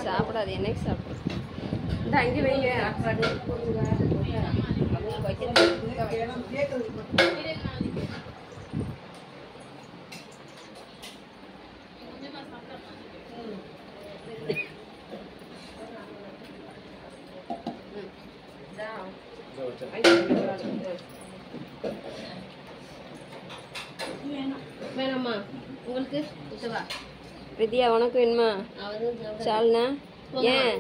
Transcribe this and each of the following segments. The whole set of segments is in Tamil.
சாப்பிடாது என்னைக்கு சாப்பிடு அங்கே வைங்க வேணாம்மா உங்களுக்கு வித்யா உனக்கு வேணுமா சால்னா ஏன்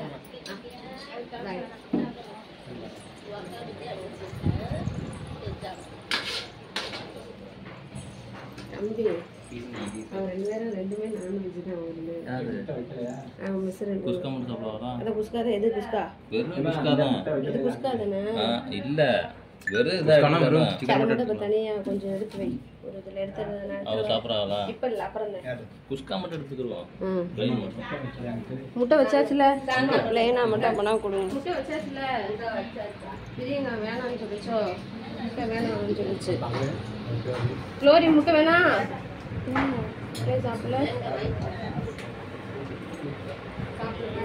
தம்பி அவன் ரெண்டுமே நான்வெஜ் தான். அது குஸ்கா தான். எது குஸ்கா? இது குஸ்கா தானே? இல்ல வெறும் தனியா கொஞ்சம் எடுத்து வை. ஒரு இதுல எடுத்துறதுனால இப்ப இல்ல அப்புறம் குஸ்கா மட்டும் எடுத்துக்கிறோம். முட்டை வச்சாச்சுல பிளைனா மட்டும் அப்பனா கொடுங்க. முட்டை வச்சாச்சுல பிரியங்க வேணாம்னு சொல்லிச்சோ. முட்டை வேணாம்னு சொல்லிச்சு. குளோரி முட்டை வேணாம் சாப்பிடல சாப்பிடுங்க.